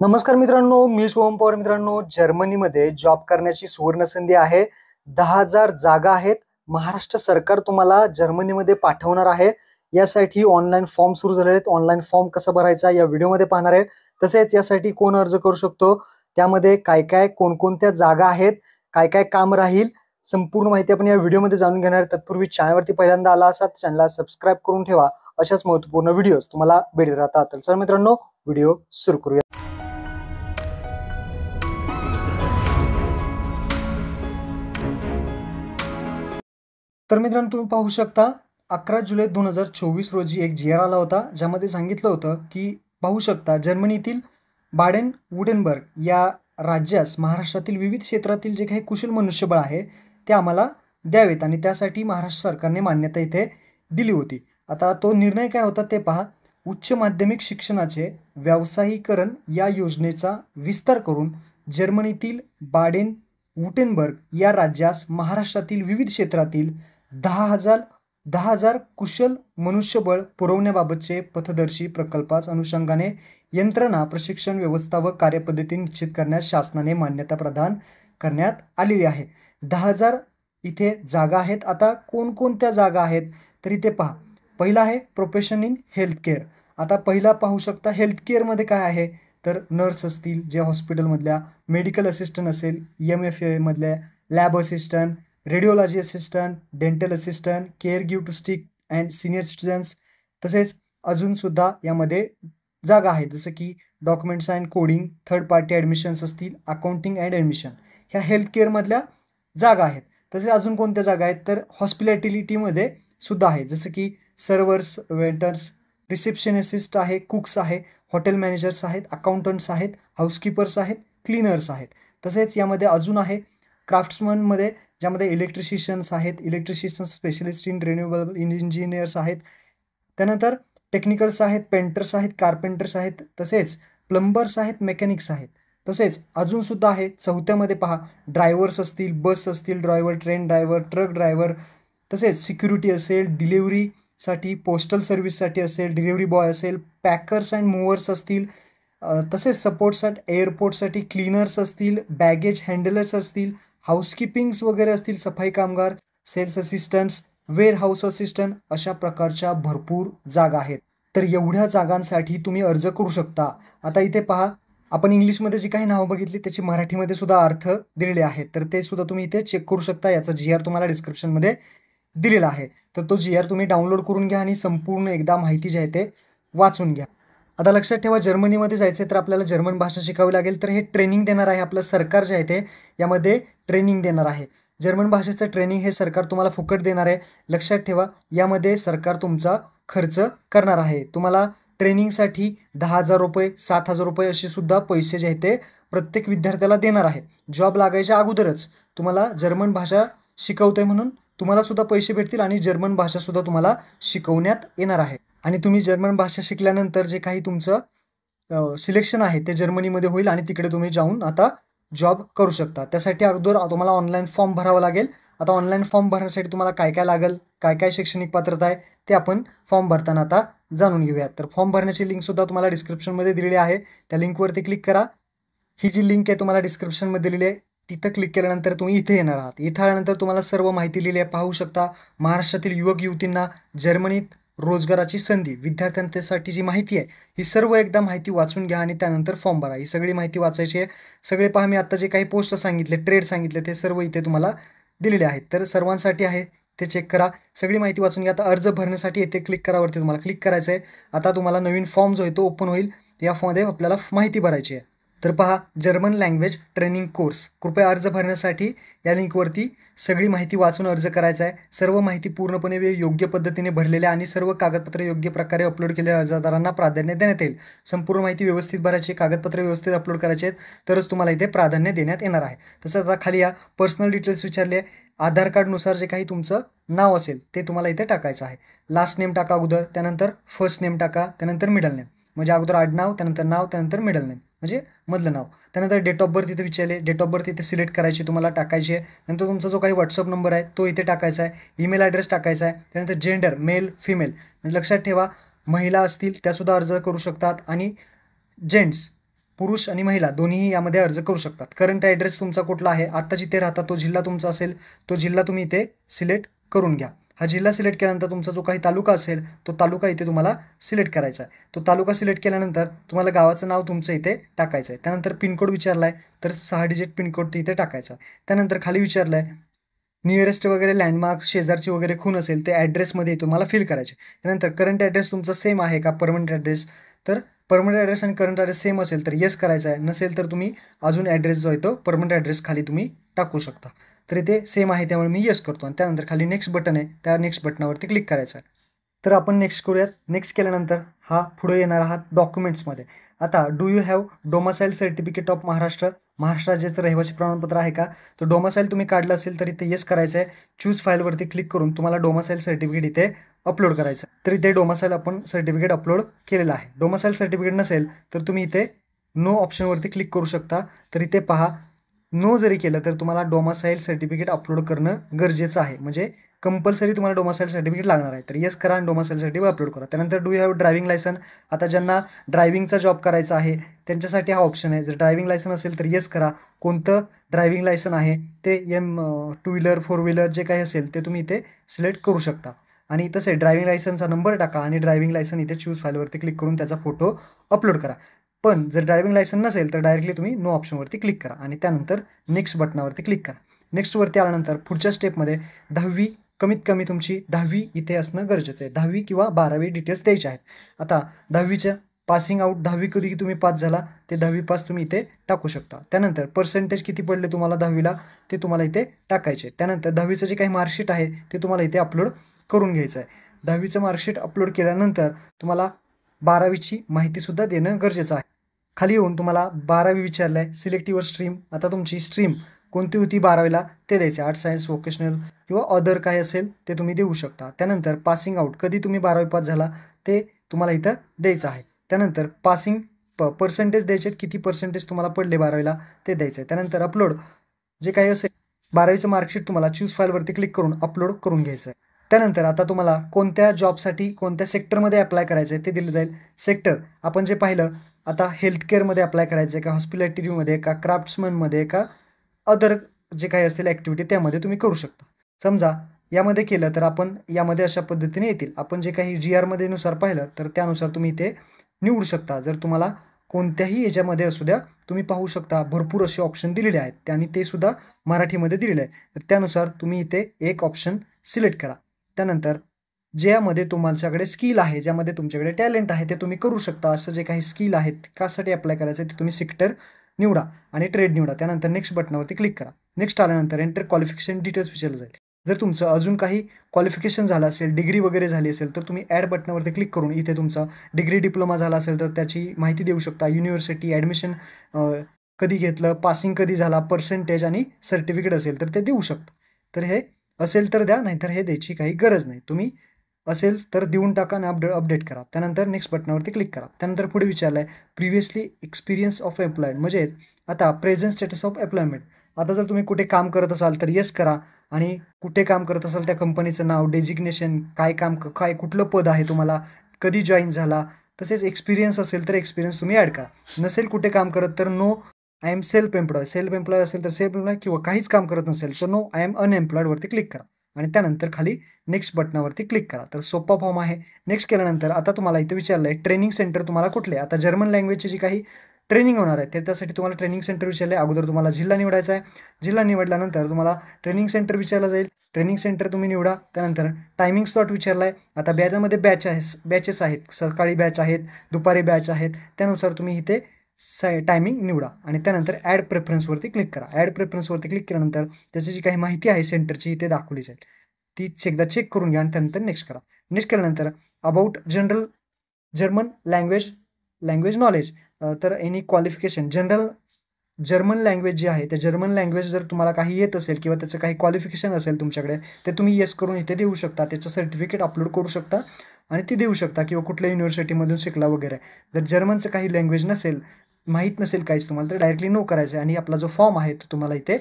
नमस्कार मित्रांनो, मी शुभम पवार. मित्रांनो, जर्मनीमध्ये जॉब करण्याची सुवर्ण संधी आहे. 10,000 जागा आहेत. महाराष्ट्र सरकार तुम्हाला जर्मनीमध्ये पाठवणार आहे. यासाठी ऑनलाईन फॉर्म सुरू झालेले आहेत. ऑनलाईन फॉर्म कसा भरायचा या व्हिडिओमध्ये पाहणार आहे. तसेच यासाठी कोण अर्ज करू शकतो, त्यामध्ये काय काय कोणकोणत्या जागा आहेत, काय काय काम राहील, संपूर्ण माहिती आपण या व्हिडिओमध्ये जाणून घेणार आहे. तत्पूर्वी चॅनलवरती पहिल्यांदा आला असाल तर चॅनलला सबस्क्राईब करून ठेवा. अशाच महत्त्वपूर्ण व्हिडिओज तुम्हाला भेटत राहतात. तर चला मित्रांनो, व्हिडिओ सुरू करूया. तर मित्रांनो, तुम्ही पाहू शकता 11 जुलै 2024 रोजी एक जी आर आला होता, ज्यामध्ये सांगितलं होतं की पाहू शकता जर्मनीतील बाडेन वुर्टेंबर्ग या राज्यास महाराष्ट्रातील विविध क्षेत्रातील जे काही कुशल मनुष्यबळ आहे ते आम्हाला द्यावेत आणि त्यासाठी महाराष्ट्र सरकारने मान्यता इथे दिली होती. आता तो निर्णय काय होता ते पहा. उच्च माध्यमिक शिक्षणाचे व्यावसायीकरण या योजनेचा विस्तार करून जर्मनीतील बाडेन वुर्टेंबर्ग या राज्यास महाराष्ट्रातील विविध क्षेत्रातील 10,000 कुशल मनुष्यबळ पुरवण्याबाबतचे पथदर्शी प्रकल्पास अनुषंगाने यंत्रणा, प्रशिक्षण, व्यवस्था व कार्यपद्धती निश्चित करण्यास शासनाने मान्यता प्रदान करण्यात आलेली आहे. 10,000 इथे जागा आहेत. आता कोणकोणत्या जागा आहेत तर इथे पहा. पहिला आहे प्रोफेशन इन हेल्थ केअर. आता पहिला पाहू शकता हेल्थ केअरमध्ये काय आहे तर नर्स असतील, जे हॉस्पिटलमधल्या, मेडिकल असिस्टंट असेल, MFA मधल्या, lab assistant, radiology assistant, dental assistant, care give to stick and senior citizens. तसेच अजूनसुद्धा यामध्ये जागा आहेत, जसं की documents and coding, third party admissions असतील, अकाउंटिंग अँड ॲडमिशन, ह्या हेल्थ केअरमधल्या जागा आहेत. तसेच अजून कोणत्या जागा आहेत तर हॉस्पिटॅलिटीमध्ये सुद्धा आहे, जसं की सर्व्हर्स, वेटर्स, रिसेप्शनिस्ट आहे, कुक्स आहे, हॉटेल मॅनेजर्स आहेत, अकाउंटंट्स आहेत, हाऊसकीपर्स आहेत, क्लीनर्स आहेत. तसेच यामध्ये अजून आहे क्राफ्ट्समनमध्ये, ज्यामध्ये इलेक्ट्रिशियन्स आहेत, इलेक्ट्रिशियन्स स्पेशलिस्ट इन रिन्युएबल इंजिनियर्स आहेत. त्यानंतर टेक्निकल्स आहेत, पेंटर्स आहेत, कार्पेंटर्स आहेत, तसेच प्लंबर्स आहेत, मेकॅनिक्स आहेत. तसेच अजूनसुद्धा आहे चौथ्यामध्ये पहा, ड्रायव्हर्स असतील, बस असतील driver, train driver, truck driver, तसेच सिक्युरिटी असेल, डिलिव्हरीसाठी, पोस्टल सर्व्हिससाठी असेल, डिलिव्हरी बॉय असेल, पॅकर्स अँड मूव्हर्स असतील, तसेच सपोर्टसाठी एअरपोर्टसाठी क्लीनर्स असतील, बॅगेज हँडलर्स असतील, हाऊसकीपिंग्स वगैरे असतील, सफाई कामगार, sales assistants, warehouse assistant, अशा प्रकारच्या भरपूर जागा आहेत. तर एवढ्या जागांसाठी तुम्ही अर्ज करू शकता. आता इथे पहा, आपण इंग्लिशमध्ये जी काही नावं बघितली त्याची मराठीमध्ये सुद्धा अर्थ दिलेले आहेत, तर ते सुद्धा तुम्ही इथे चेक करू शकता. याचा GR तुम्हाला डिस्क्रिप्शनमध्ये दिलेला आहे. तर तो GR तुम्ही डाउनलोड करून घ्या आणि संपूर्ण एकदा माहिती जी आहे ते वाचून घ्या. आता लक्षात ठेवा, जर्मनीमध्ये जायचं तर आपल्याला जर्मन भाषा शिकावी लागेल. तर हे ट्रेनिंग देणार आहे आपलं सरकार जे आहे ते, यामध्ये ट्रेनिंग देणार आहे. जर्मन भाषेचं ट्रेनिंग हे सरकार तुम्हाला फुकट देणार आहे. लक्षात ठेवा, यामध्ये सरकार तुमचा खर्च करणार आहे. तुम्हाला ट्रेनिंगसाठी 10,000 रुपये, 7,000 रुपये असे सुद्धा पैसे जे आहेत ते प्रत्येक विद्यार्थ्याला देणार आहे. जॉब लागायच्या अगोदरच तुम्हाला जर्मन भाषा शिकवतोय म्हणून तुम्हाला सुद्धा पैसे भेटतील आणि जर्मन भाषा सुद्धा तुम्हाला शिकवण्यात येणार आहे. आणि तुम्ही जर्मन भाषा शिकल्यानंतर जे काही तुमचं सिलेक्शन आहे ते जर्मनीमध्ये होईल आणि तिकडे तुम्ही जाऊन आता जॉब करू शकता. त्यासाठी अगोदर तुम्हाला ऑनलाईन फॉर्म भरावा लागेल. आता ऑनलाईन फॉर्म भरण्यासाठी तुम्हाला काय काय लागेल, काय काय शैक्षणिक पात्रता आहे ते आपण फॉर्म भरताना आता जाणून घेऊयात. तर फॉर्म भरण्याची लिंकसुद्धा तुम्हाला डिस्क्रिप्शनमध्ये दिलेली आहे. त्या लिंकवरती क्लिक करा. ही जी लिंक आहे तुम्हाला डिस्क्रिप्शनमध्ये दिलेली आहे, तिथं क्लिक केल्यानंतर तुम्ही इथे येणार आहात. इथं आल्यानंतर तुम्हाला सर्व माहिती लिहिली आहे, पाहू शकता. महाराष्ट्रातील युवक युवतींना जर्मनीत रोजगाराची संधी, विद्यार्थ्यांसाठी जी माहिती आहे ही सर्व एकदा माहिती वाचून घ्या आणि त्यानंतर फॉर्म भरा. ही सगळी माहिती वाचायची आहे. सगळे पहा, मी आता जे काही पोस्ट सांगितले, ट्रेड सांगितले, ते सर्व इथे तुम्हाला दिलेले आहेत. तर सर्वांसाठी आहे, ते चेक करा. सगळी माहिती वाचून घ्या. आता अर्ज भरण्यासाठी येथे क्लिक करावरती तुम्हाला क्लिक करायचं आहे. आता तुम्हाला नवीन फॉर्म जो आहे तो ओपन होईल. या फॉर्ममध्ये आपल्याला माहिती भरायची आहे. तर पहा, जर्मन लँग्वेज ट्रेनिंग कोर्स. कृपया अर्ज भरण्यासाठी या लिंकवरती सगळी माहिती वाचून अर्ज करायचा आहे. सर्व माहिती पूर्णपणे योग्य पद्धतीने भरलेल्या आणि सर्व कागदपत्रे योग्य प्रकारे अपलोड केलेल्या अर्जदारांना प्राधान्य देण्यात येईल. संपूर्ण माहिती व्यवस्थित भरायची, कागदपत्रे व्यवस्थित अपलोड करायचे आहेत, तरच तुम्हाला इथे प्राधान्य देण्यात येणार आहे. तसंच आता खाली या पर्सनल डिटेल्स विचारले. आधार कार्डनुसार जे काही तुमचं नाव असेल ते तुम्हाला इथे टाकायचं आहे. लास्ट नेम टाका अगोदर, त्यानंतर फर्स्ट नेम टाका, त्यानंतर मिडल नेम, म्हणजे अगोदर आडनाव, त्यानंतर नाव, त्यानंतर मिडल नेम म्हणजे मधलं नाव. त्यानंतर डेट ऑफ बर्थ इथे विचारले. डेट ऑफ बर्थ इथे सिलेक्ट करायची, तुम्हाला टाकायची आहे. नंतर तुमचा जो काही व्हॉट्सअप नंबर आहे तो इथे टाकायचा आहे. ईमेल ॲड्रेस टाकायचा आहे. त्यानंतर जेंडर, मेल फिमेल, म्हणजे लक्षात ठेवा महिला असतील त्यासुद्धा अर्ज करू शकतात आणि जेंट्स पुरुष आणि महिला दोन्हीही यामध्ये अर्ज करू शकतात. करंट ॲड्रेस तुमचा कुठला आहे, आत्ता जिथे राहता तो जिल्हा तुमचा असेल, तो जिल्हा तुम्ही इथे सिलेक्ट करून घ्या. हा जिल्हा सिलेक्ट केल्यानंतर तुमचा जो काही तालुका असेल तो तालुका इथे तुम्हाला सिलेक्ट करायचा आहे. तो तालुका सिलेक्ट केल्यानंतर तुम्हाला गावाचं नाव तुमचं इथे टाकायचं आहे. त्यानंतर पिनकोड विचारला आहे तर 6 डिजिट पिनकोड इथे टाकायचा. त्यानंतर खाली विचारलं आहे नियरेस्ट वगैरे लँडमार्क, शेजारची वगैरे खूण असेल ते ॲड्रेसमध्ये तुम्हाला फिल करायचे. त्यानंतर करंट ॲड्रेस तुमचा सेम आहे का, परमनंट ॲड्रेस, तर परमनंट ॲड्रेस आणि करंट ॲड्रेस सेम असेल तर येस करायचा आहे. नसेल तर तुम्ही अजून ॲड्रेस जो आहे तो परमनंट ॲड्रेस खाली तुम्ही टाकू शकता. तर इथे सेम आहे त्यामुळे मी येस करतो आणि त्यानंतर खाली नेक्स्ट बटन आहे, त्या नेक्स्ट बटनावरती क्लिक करायचं आहे. तर आपण नेक्स्ट करूयात. नेक्स्ट केल्यानंतर हा पुढे येणार आहात डॉक्युमेंट्समध्ये. आता do you have domicile certificate of Maharashtra, Maharashtra राज्याचं रहिवासी प्रमाणपत्र आहे का, तर डोमासाईल तुम्ही काढलं असेल तर इथे येस करायचं आहे. चूज फाईलवरती क्लिक करून तुम्हाला डोमासाईल सर्टिफिकेट इथे अपलोड करायचं आहे. तर इथे डोमासाईल आपण सर्टिफिकेट अपलोड केलेलं आहे. डोमासाईल सर्टिफिकेट नसेल तर तुम्ही इथे नो ऑप्शनवरती क्लिक करू शकता. तर इथे पहा, नो जरी केलं तर तुम्हाला डोमासाईल सर्टिफिकेट अपलोड करणं गरजेचं आहे, म्हणजे कंपल्सरी तुम्हाला डोमासाईल सर्टिफिकेट लागणार आहे. तर येस करा आणि डोमासाईल सर्टिफिकेट अपलोड करा. त्यानंतर do you have driving licence, आता ज्यांना ड्रायव्हिंगचा जॉब करायचा आहे त्यांच्यासाठी हा ऑप्शन आहे. जर ड्रायव्हिंग लायसन असेल तर येस करा. कोणतं ड्रायव्हिंग लायसन आहे ते 2 व्हीलर 4 व्हीलर जे काही असेल ते तुम्ही इथे सिलेक्ट करू शकता. आणि तसे ड्रायव्हिंग लायसनचा नंबर टाका आणि ड्रायव्हिंग लायसन इथे चूज फाईलवरती क्लिक करून त्याचा फोटो अपलोड करा. पण जर ड्रायव्हिंग लायसन नसेल तर डायरेक्टली तुम्ही नो ऑप्शनवरती क्लिक करा आणि त्यानंतर नेक्स्ट बटनावरती क्लिक करा. नेक्स्टवरती आल्यानंतर पुढच्या स्टेपमध्ये 10वी कमीत कमी तुमची 10वी इथे असणं गरजेचं आहे. 10वी किंवा 12वी डिटेल्स द्यायचे आहेत. आता 10वीच्या पासिंग आउट 10वी कधी तुम्ही पास झाला ते 10वी पास तुम्ही इथे टाकू शकता. त्यानंतर पर्सेंटेज किती पडले तुम्हाला 10वीला ते तुम्हाला इथे टाकायचे. त्यानंतर 10वीचं जे काही मार्कशीट आहे ते तुम्हाला इथे अपलोड करून घ्यायचं आहे. 10वीचं मार्कशीट अपलोड केल्यानंतर तुम्हाला 12वीची माहितीसुद्धा देणं गरजेचं आहे. खाली येऊन तुम्हाला 12वी विचारलं आहे, सिलेक्ट युअर स्ट्रीम. आता तुमची स्ट्रीम कोणती होती 12वीला ते द्यायचे. आर्ट्स, सायन्स, व्होकेशनल किंवा अदर काय असेल ते तुम्ही देऊ शकता. त्यानंतर पासिंग आउट कधी तुम्ही 12वी पास झाला ते तुम्हाला इथं द्यायचं आहे. त्यानंतर पासिंग पर्सेंटेज द्यायचे, किती पर्सेंटेज तुम्हाला पडले 12वीला ते द्यायचं आहे. त्यानंतर अपलोड जे काही असेल 12वीचं मार्कशीट तुम्हाला चूज फाईलवरती क्लिक करून अपलोड करून घ्यायचं आहे. त्यानंतर आता तुम्हाला कोणत्या जॉबसाठी कोणत्या सेक्टरमध्ये अप्लाय करायचं आहे ते दिलं जाईल. सेक्टर आपण जे पाहिलं, आता हेल्थकेअरमध्ये अप्लाय करायचं आहे का, हॉस्पिटॅलिटीमध्ये का, क्राफ्ट्समनमध्ये का, अदर जे काही असेल ॲक्टिव्हिटी त्यामध्ये तुम्ही करू शकता. समजा यामध्ये केलं तर आपण यामध्ये अशा पद्धतीने येतील. आपण जे काही GRमध्ये नुसार पाहिलं तर त्यानुसार तुम्ही इथे निवडू शकता. जर तुम्हाला कोणत्याही याच्यामध्ये असू द्या तुम्ही पाहू शकता भरपूर असे ऑप्शन दिलेले आहेत आणि ते सुद्धा मराठीमध्ये दिलेले आहे. तर त्यानुसार तुम्ही इथे एक ऑप्शन सिलेक्ट करा. त्यानंतर ज्यामध्ये तुमच्याकडे स्किल आहे, ज्यामध्ये तुमच्याकडे टॅलेंट आहे ते तुम्ही करू शकता. असं जे काही स्किल आहेत कशासाठी अप्लाय करायचं ते तुम्ही सेक्टर निवडा आणि ट्रेड निवडा. त्यानंतर नेक्स्ट बटनावरती क्लिक करा. नेक्स्ट आल्यानंतर एंटर क्वालिफिकेशन डिटेल्स विचारलं जाईल. जर तुमचं अजून काही क्वालिफिकेशन झालं असेल, डिग्री वगैरे झाली असेल तर तुम्ही ॲड बटनावरती क्लिक करून इथे तुमचा डिग्री डिप्लोमा झाला असेल तर त्याची माहिती देऊ शकता. युनिव्हर्सिटी, ॲडमिशन कधी घेतलं, पासिंग कधी झाला, पर्सेंटेज आणि सर्टिफिकेट असेल तर ते देऊ शकता. तर हे असेल तर द्या, नाहीतर हे द्यायची काही गरज नाही. तुम्ही असेल तर देऊन टाका आणि अपडेट करा. त्यानंतर नेक्स्ट बटनावरती क्लिक करा. त्यानंतर पुढे विचारलं आहे प्रिव्हियसली एक्सपिरियन्स ऑफ एम्प्लॉयड, म्हणजे आता प्रेझेंट स्टेटस ऑफ एम्प्लॉयमेंट. आता जर तुम्ही कुठे काम करत असाल तर येस करा आणि कुठे काम करत असाल त्या कंपनीचं नाव, डेजिग्नेशन, काय काम, काय कुठलं पद आहे तुम्हाला, कधी जॉईन झाला, तसेच एक्सपिरियन्स असेल तर एक्सपिरियन्स तुम्ही ॲड करा. नसेल कुठे काम करत तर no I am self employ, self employ असेल तर सेल्फ एम्प्लॉय, किंवा काहीच काम करत नसेल तर नो आय एम अनएम्प्लॉयडवरती क्लिक करा आणि त्यानंतर खाली नेक्स्ट बटनावरती क्लिक करा. तर सोपा फॉर्म आहे. नेक्स्ट केल्यानंतर आता तुम्हाला इथे विचारलं आहे ट्रेनिंग सेंटर तुम्हाला कुठले. आता जर्मन लँग्वेजची जी काही ट्रेनिंग होणार आहे त्यासाठी तुम्हाला ट्रेनिंग सेंटर विचारले. अगोदर तुम्हाला जिल्हा निवडायचा आहे. जिल्हा निवडल्यानंतर तुम्हाला ट्रेनिंग सेंटर विचारलं जाईल. ट्रेनिंग सेंटर तुम्ही निवडा. त्यानंतर टायमिंग स्लॉट विचारला आहे. आता बॅचमध्ये बॅचेस आहेत, सकाळी बॅच आहेत, दुपारी बॅच आहेत, त्यानुसार तुम्ही इथे टायमिंग निवडा आणि त्यानंतर ॲड प्रेफरन्सवरती क्लिक करा. ॲड प्रेफरन्सवरती क्लिक केल्यानंतर त्याची जी काही माहिती आहे सेंटरची इथे दाखवली जाईल. ती एकदा चेक करून घ्या आणि त्यानंतर नेक्स्ट करा. नेक्स्ट केल्यानंतर about general German language knowledge, तर any qualification general German language जी आहे त्या जर्मन लँग्वेज जर तुम्हाला काही येत असेल किंवा त्याचं काही क्वालिफिकेशन असेल तुमच्याकडे ते तुम्ही येस करून इथे देऊ शकता. त्याचं सर्टिफिकेट अपलोड करू शकता आणि ती देऊ शकता किंवा कुठल्या युनिव्हर्सिटीमधून शिकला वगैरे. जर जर्मनचं काही लँग्वेज नसेल, माहीत नसेल काहीच तुम्हाला, तर डायरेक्टली नो करायचं आहे आणि आपला जो फॉर्म आहे तो तुम्हाला इथे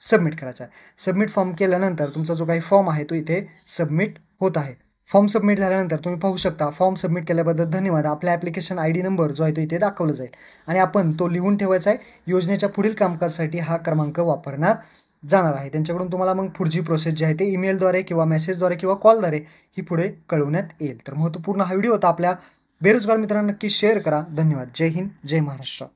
सबमिट करायचा आहे. सबमिट फॉर्म केल्यानंतर तुमचा जो काही फॉर्म आहे तो इथे सबमिट होत आहे. फॉर्म सबमिट झाल्यानंतर तुम्ही पाहू शकता फॉर्म सबमिट केल्याबद्दल धन्यवाद. आपला ॲप्लिकेशन ID नंबर जो आहे तो इथे दाखवला जाईल आणि आपण तो लिहून ठेवायचा आहे. योजनेच्या पुढील कामकाजासाठी हा क्रमांक वापरण्यात जाणार आहे. त्यांच्याकडून तुम्हाला मग पुढची प्रोसेस जी आहे ते ईमेलद्वारे किंवा मेसेजद्वारे किंवा कॉलद्वारे ही पुढे कळवण्यात येईल. तर महत्त्वपूर्ण हा व्हिडिओ होता. आपल्या बेरोजगार मित्रांना नक्की शेअर करा. धन्यवाद. जय हिंद, जय महाराष्ट्र.